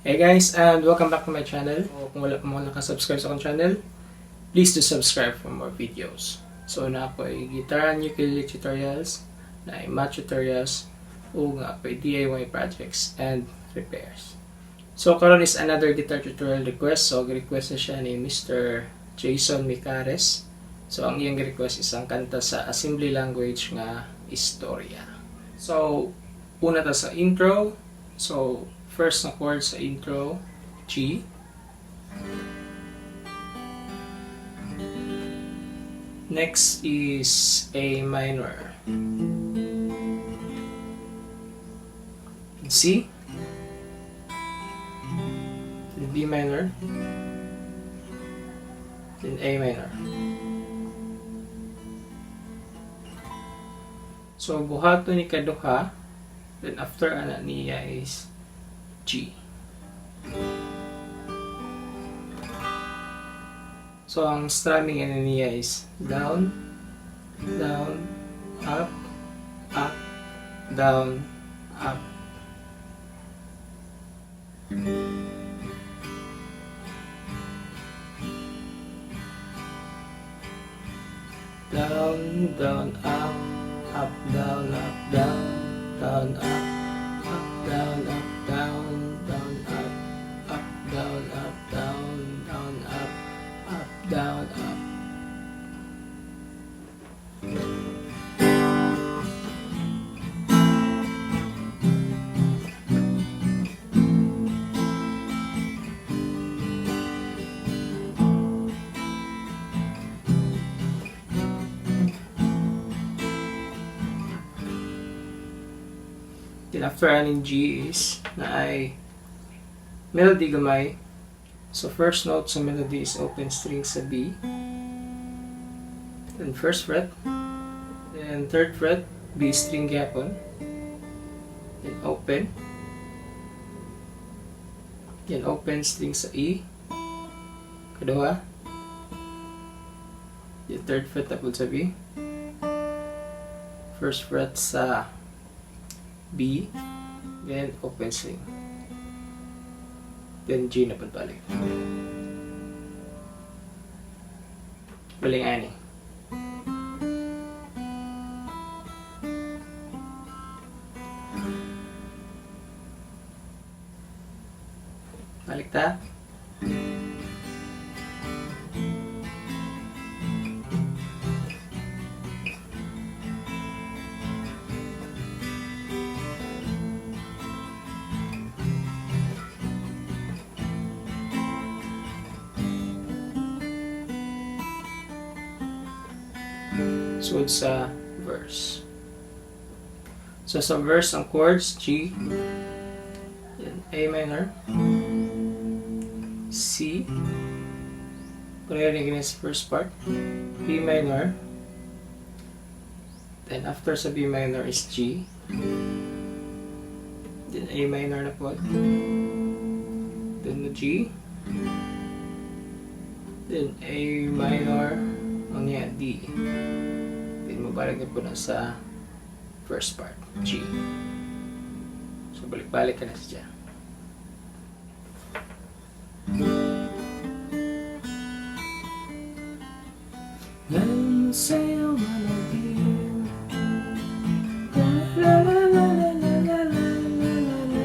Hey guys, and welcome back to my channel. O kung wala pa mga nakasubscribe sa akong channel, please do subscribe for more videos. So na ako ay guitar and ukulele tutorials, na ay math tutorials, o nga po ay DIY projects and repairs. So karon is another guitar tutorial request. So request na siya ni Mr. Jason Micares. So ang iyang request is ang kanta sa assembly language nga Istorya. So una ta sa intro. So first na chord sa intro, G. Next is A minor. C. Then B minor. Then A minor. So buhato ni kaduha. Then after ana niya is G. So ang strumming ano niya is down, down, up, up, down, up. Down, down, up, up, down, up, down, down, up, up, down, up, down, down, up, up, down, up, down, down, up, up, down, up. Then after aning G is na ay melody gamay. So first note sa melody is open string sa B. Then first fret. Then third fret, B string gyapon. Then open. Then open string sa E. Kaduha. Then third fret tapos sa B. First fret sa B, then open string, then G na pagbalik. Baling ani. Balik ta. So sa verse. So sa verse ang chords G, yan, A minor, C, parinig sa first part, B minor, then after sa B minor is G, then A minor na po, then the G, then A minor, ang niya D. Mabalik na po na sa first part, G. So, balik-balik ka na siya. Ngayon sa'yo malagim, la la la la la la la la la la la.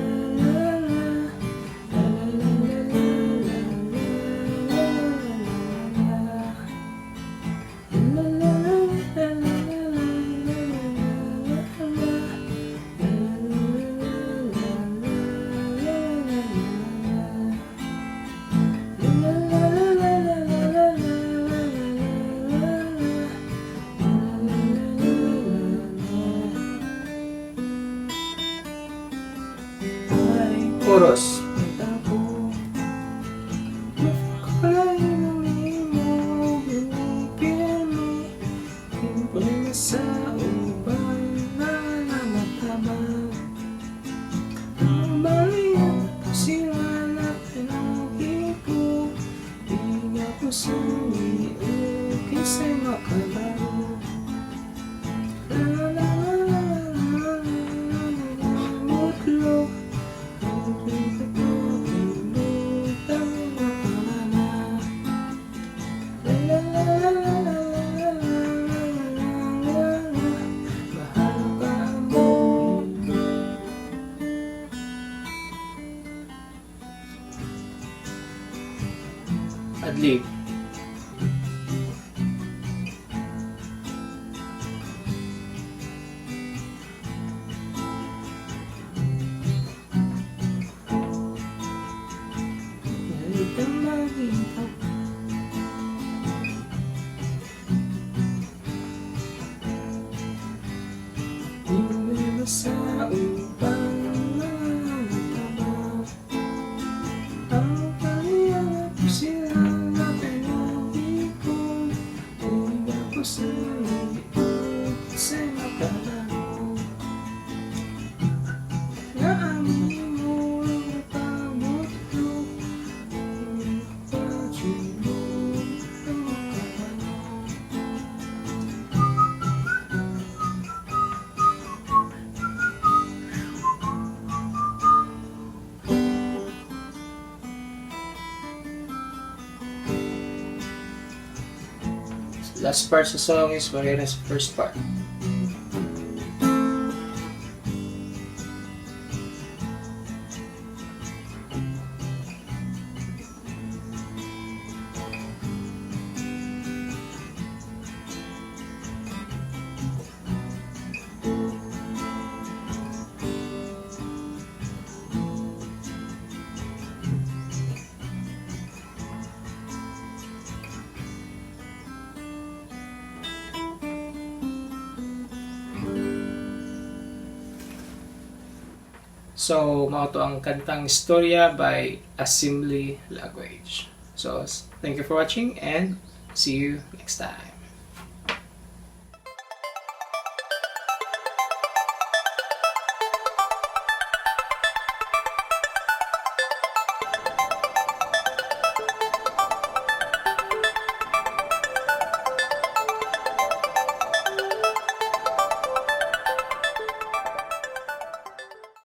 Chorus. leave. Sa upang nangatama ang kanyang pusilang na pinagdi ko. Hindi ako sa liit sa makalaro na amin mo ang napamot ko. Hindi pa sino ang makakano. Last part sa song is Mariana's first part. So, mao to ang kantang Istorya by Assembly Language. So, thank you for watching and see you next time.